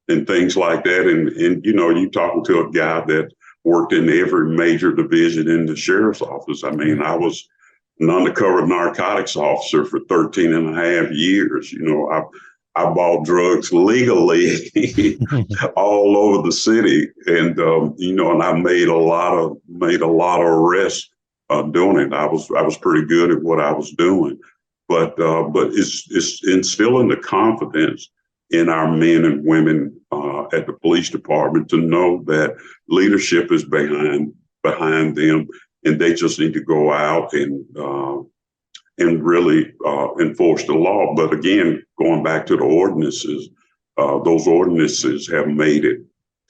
and things like that. And you talking to a guy that worked in every major division in the sheriff's office. I mean, I was an undercover narcotics officer for 13 and a half years. I bought drugs legally all over the city, and and I made a lot of arrests doing it. I was pretty good at what I was doing, but it's instilling the confidence in our men and women at the police department to know that leadership is behind them, and they just need to go out and really enforce the law. But again, going back to the ordinances, those ordinances have made it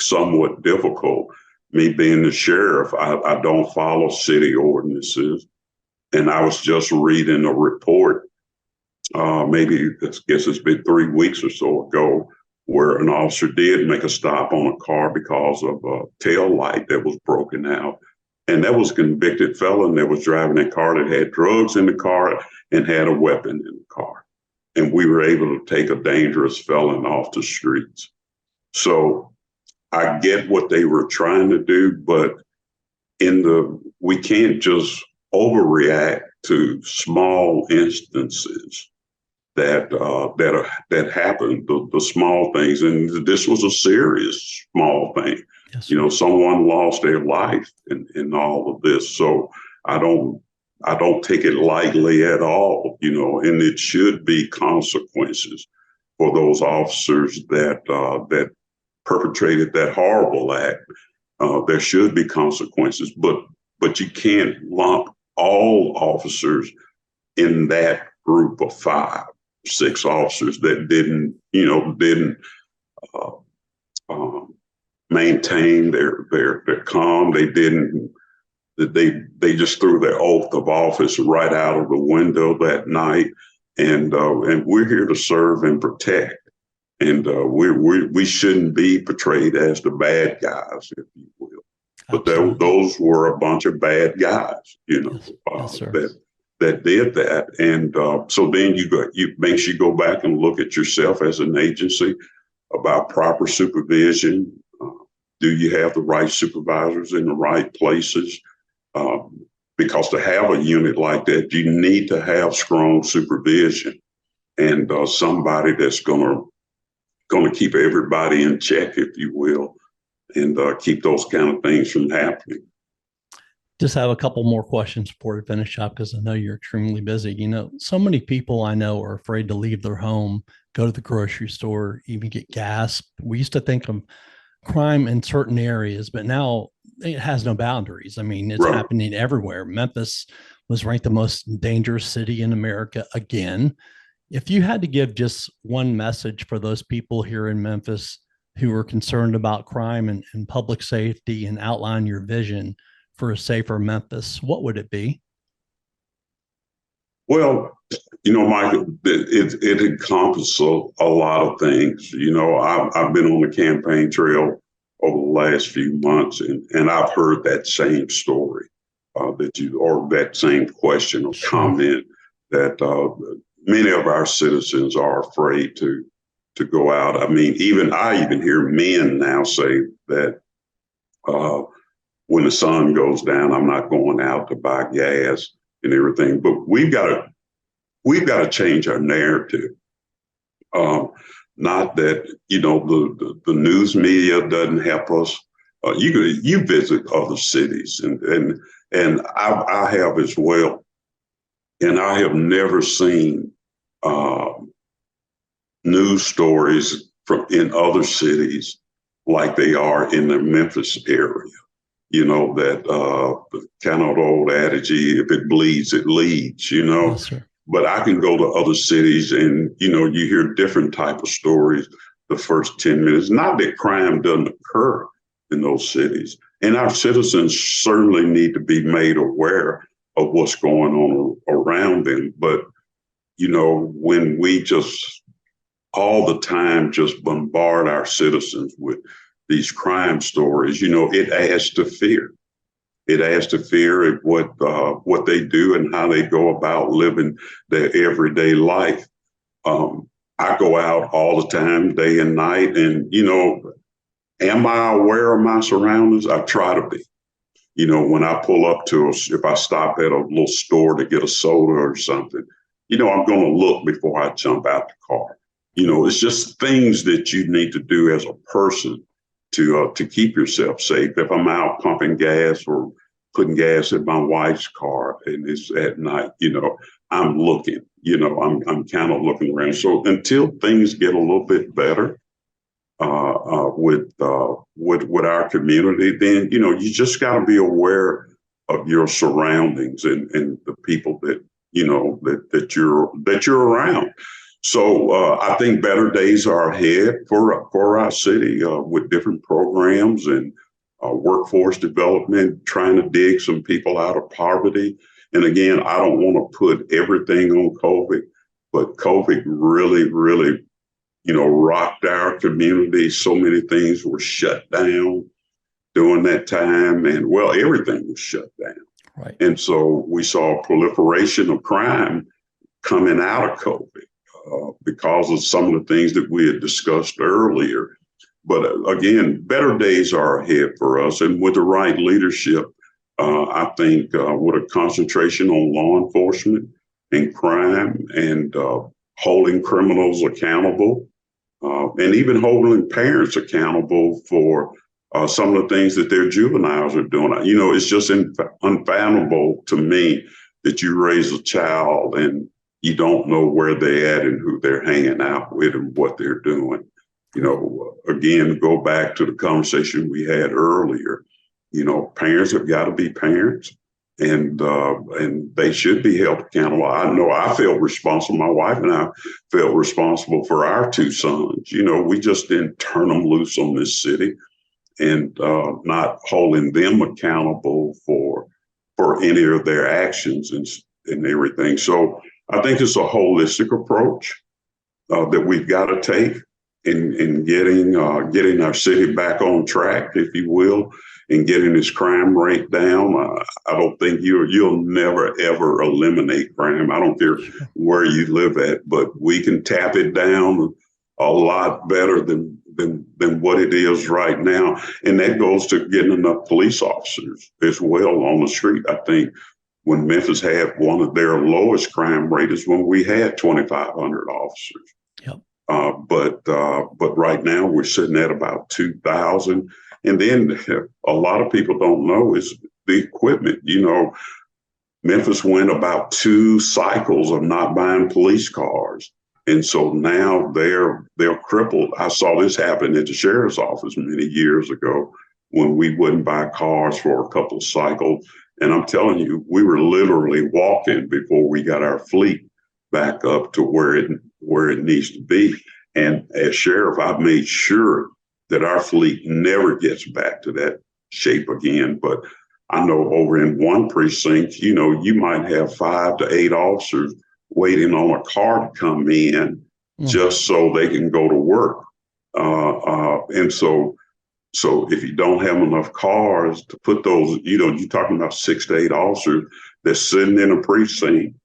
somewhat difficult. Me being the sheriff, I don't follow city ordinances. And I was just reading a report, maybe I guess it's been 3 weeks or so ago, where an officer did make a stop on a car because of a tail light that was broken out. And that was a convicted felon that was driving a car that had drugs in the car and had a weapon in the car. And we were able to take a dangerous felon off the streets. So I get what they were trying to do, but we can't just overreact to small instances that happened, the small things. And this was a serious small thing. Yes. Someone lost their life in all of this. So I don't take it lightly at all, and it should be consequences for those officers that perpetrated that horrible act. There should be consequences, but you can't lump all officers in that group of 5, 6 officers that didn't maintain their calm. They just threw their oath of office right out of the window that night. And we're here to serve and protect. And we shouldn't be portrayed as the bad guys, if you will. But those were a bunch of bad guys, Yes, sir. that did that. And so then you makes you go back and look at yourself as an agency about proper supervision. Do you have the right supervisors in the right places? Because to have a unit like that, you need to have strong supervision and somebody that's going to keep everybody in check, if you will, and keep those kind of things from happening. Just have a couple more questions before we finish up, because I know you're extremely busy. So many people I know are afraid to leave their home, go to the grocery store, even get gas. We used to think of crime in certain areas, but now it has no boundaries. I mean, it's Right. happening everywhere. Memphis was ranked the most dangerous city in America again. If you had to give just one message for those people here in Memphis who are concerned about crime and public safety, and outline your vision for a safer Memphis, what would it be? Well, Michael, it encompasses a lot of things. I've been on the campaign trail over the last few months, and I've heard that same story or that same question or comment that many of our citizens are afraid to go out. I mean, I even hear men now say that when the sun goes down, I'm not going out to buy gas and everything. But we've got to change our narrative. Not that the news media doesn't help us. You visit other cities, and I have as well, and I have never seen news stories in other cities like they are in the Memphis area. That kind of old adage, if it bleeds, it leads. Yes, sir. But I can go to other cities and, you hear different type of stories the first 10 minutes. Not that crime doesn't occur in those cities. And our citizens certainly need to be made aware of what's going on around them. But, when we just all the time just bombard our citizens with these crime stories, it adds to fear. It adds to fear at what they do and how they go about living their everyday life. I go out all the time, day and night, and am I aware of my surroundings? I try to be. When I pull up if I stop at a little store to get a soda or something, I'm going to look before I jump out the car. It's just things that you need to do as a person to keep yourself safe. If I'm out pumping gas or putting gas in my wife's car and it's at night, I'm looking, I'm kind of looking around. So until things get a little bit better with our community, then, you just got to be aware of your surroundings and the people that, that you're around. So I think better days are ahead for our city with different programs and workforce development, trying to dig some people out of poverty. And again, I don't want to put everything on COVID, but COVID really, really, rocked our community. So many things were shut down during that time. And well, everything was shut down. Right. And so we saw a proliferation of crime coming out of COVID. Because of some of the things that we had discussed earlier. But again, better days are ahead for us. And with the right leadership, I think with a concentration on law enforcement and crime and holding criminals accountable and even holding parents accountable for some of the things that their juveniles are doing. It's just unfathomable to me that you raise a child and you don't know where they're at and who they're hanging out with and what they're doing. Again, go back to the conversation we had earlier. Parents have got to be parents, and they should be held accountable. I know I felt responsible. My wife and I felt responsible for our two sons. We just didn't turn them loose on this city and not holding them accountable for any of their actions and everything. So I think it's a holistic approach that we've got to take in getting our city back on track, if you will, and getting his crime rate down. I don't think you'll never ever eliminate crime. I don't care where you live at, but we can tap it down a lot better than what it is right now. And that goes to getting enough police officers as well on the street. I think when Memphis had one of their lowest crime rate is when we had 2,500 officers. Yep. But right now we're sitting at about 2,000. And then a lot of people don't know is the equipment. Memphis went about 2 cycles of not buying police cars. And so now they're crippled. I saw this happen at the sheriff's office many years ago when we wouldn't buy cars for a couple of cycles. And I'm telling you, we were literally walking before we got our fleet back up to where it needs to be. And as sheriff, I've made sure that our fleet never gets back to that shape again. But I know over in one precinct, you might have 5 to 8 officers waiting on a car to come in just so they can go to work. And so if you don't have enough cars to put those, you're talking about 6 to 8 officers that's sitting in a precinct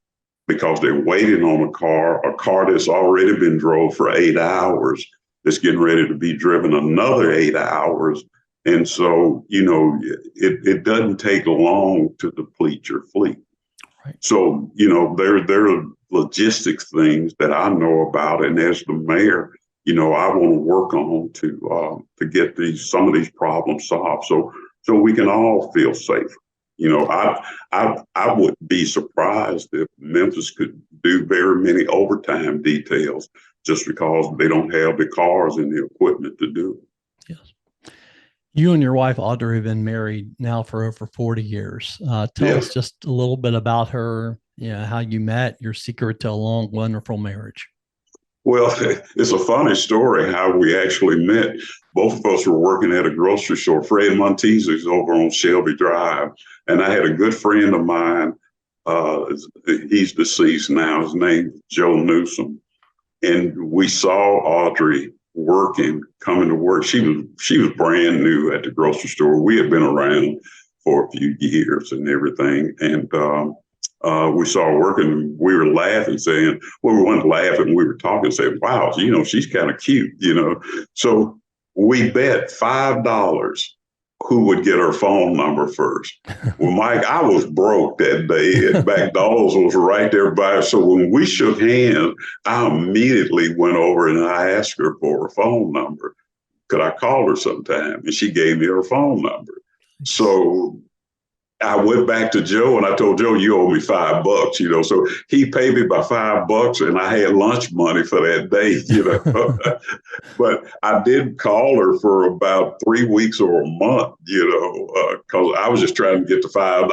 because they're waiting on a car that's already been drove for 8 hours, that's getting ready to be driven another 8 hours. And so, it doesn't take long to deplete your fleet. Right. So, there are logistics things that I know about. And as the mayor, I want to work on to get some of these problems solved so we can all feel safer. I would be surprised if Memphis could do very many overtime details just because they don't have the cars and the equipment to do it. Yes. You and your wife, Audrey, have been married now for over 40 years. Tell us just a little bit about her, how you met, your secret to a long, wonderful marriage. Well, it's a funny story how we actually met. Both of us were working at a grocery store, Fred Montese's over on Shelby Drive. And I had a good friend of mine, he's deceased now, his name is Joe Newsom. And we saw Audrey coming to work. She was brand new at the grocery store. We had been around for a few years and everything. And we saw her working. We were laughing, saying, well, we weren't laughing. We were talking, saying, wow, she's kind of cute, So we bet $5 who would get her phone number first. Well, Mike, I was broke that day, and McDonald's was right there by us. So when we shook hands, I immediately went over and I asked her for her phone number. Could I call her sometime? And she gave me her phone number. So I went back to Joe and I told Joe, you owe me $5, so he paid me by $5 and I had lunch money for that day, but I did call her for about 3 weeks or a month, because I was just trying to get to $5.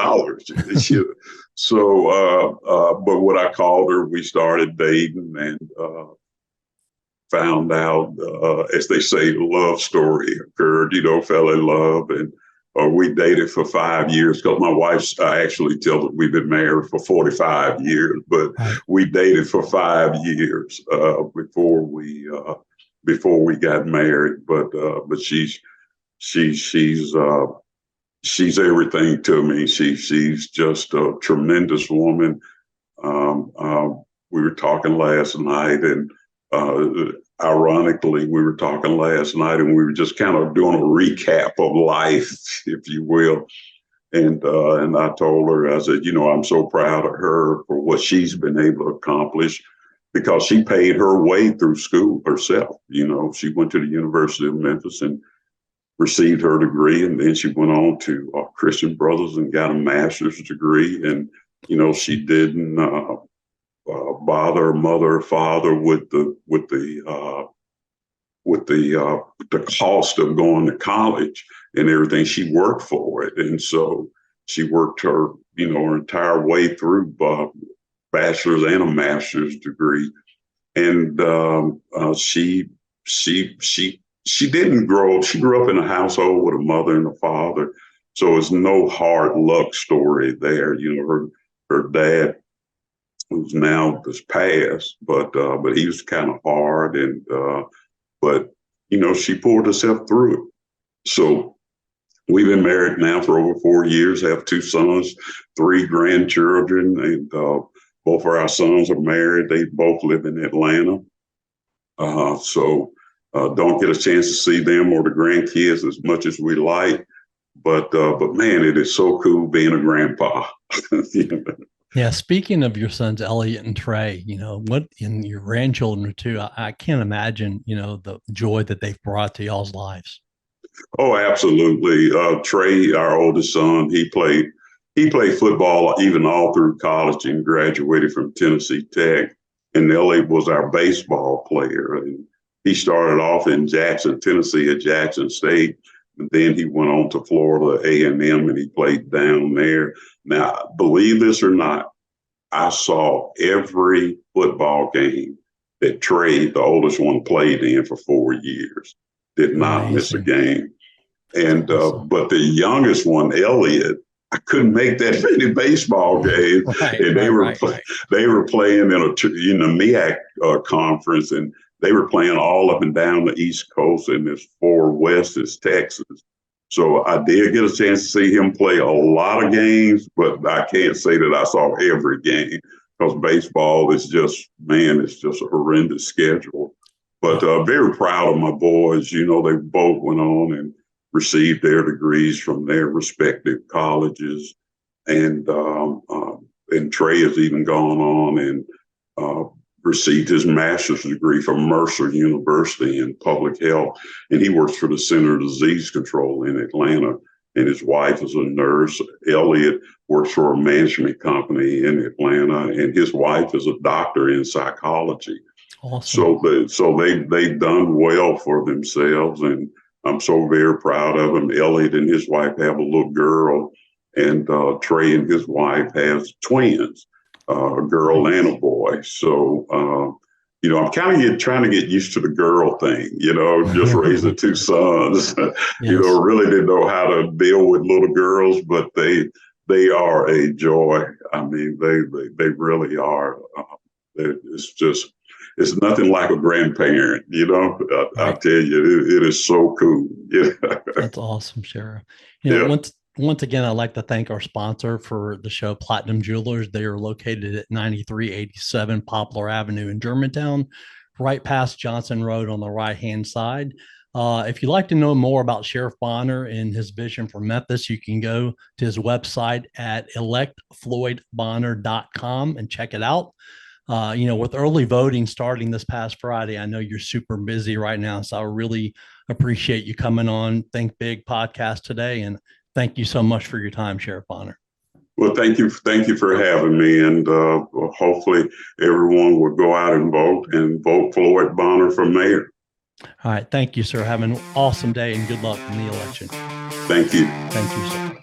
But when I called her, we started dating and found out, as they say, the love story occurred, fell in love, and we dated for 5 years because my wife actually tells us we've been married for 45 years, but we dated for 5 years before we got married. But she's everything to me. She's just a tremendous woman. We were talking last night, and ironically, we were talking last night and we were just kind of doing a recap of life, if you will. And I told her, I said, I'm so proud of her for what she's been able to accomplish because she paid her way through school herself. She went to the University of Memphis and received her degree. And then she went on to Christian Brothers and got a master's degree. And, she didn't bother her mother or father with the cost of going to college and everything. She worked for it, and so she worked her her entire way through bachelor's and a master's degree. And she didn't grow up. She grew up in a household with a mother and a father, so it's no hard luck story there. Her dad, who's now just passed, but he was kind of hard, and but she pulled herself through it. So We've been married now for over 4 years, have 2 sons, 3 grandchildren, and both of our sons are married. They both live in Atlanta. So don't get a chance to see them or the grandkids as much as we like. But man, it is so cool being a grandpa. Yeah. Speaking of your sons, Elliot and Trey, what in your grandchildren too, I can't imagine, the joy that they've brought to y'all's lives. Oh, absolutely. Trey, our oldest son, he played football even all through college and graduated from Tennessee Tech. And Elliot was our baseball player. And he started off in Jackson, Tennessee at Jackson State. And then he went on to Florida A&M and he played down there. Now, believe this or not, I saw every football game that Trey, the oldest one, played in for 4 years. Did not miss a game. And Awesome. but the youngest one, Elliot, I couldn't make that many baseball games. And they were playing in a MEAC conference, and they were playing all up and down the East Coast, and as far west as Texas. So I did get a chance to see him play a lot of games, but I can't say that I saw every game because baseball is just, man, it's just a horrendous schedule. But very proud of my boys. They both went on and received their degrees from their respective colleges. And Trey has even gone on and received his master's degree from Mercer University in public health. And he works for the Center of Disease Control in Atlanta. And his wife is a nurse. Elliot works for a management company in Atlanta, and his wife is a doctor in psychology. Awesome. So they've done well for themselves, and I'm so very proud of them. Elliot and his wife have a little girl, and Trey and his wife has twins, a girl and a boy. So I'm kind of trying to get used to the girl thing. Just raising 2 sons. Yes. Really didn't know how to deal with little girls, but they are a joy. I mean, they really are. It's nothing like a grandparent, I tell you, it is so cool. That's awesome, Sheriff. Yeah. Once again, I'd like to thank our sponsor for the show, Platinum Jewelers. They are located at 9387 Poplar Avenue in Germantown, right past Johnson Road on the right-hand side. If you'd like to know more about Sheriff Bonner and his vision for Memphis, you can go to his website at electfloydbonner.com and check it out. With early voting starting this past Friday, I know you're super busy right now. So I really appreciate you coming on Think Big podcast today. And thank you so much for your time, Sheriff Bonner. Well, thank you for having me. And hopefully everyone will go out and vote Floyd Bonner for mayor. All right. Thank you, sir. Have an awesome day and good luck in the election. Thank you. Thank you, sir.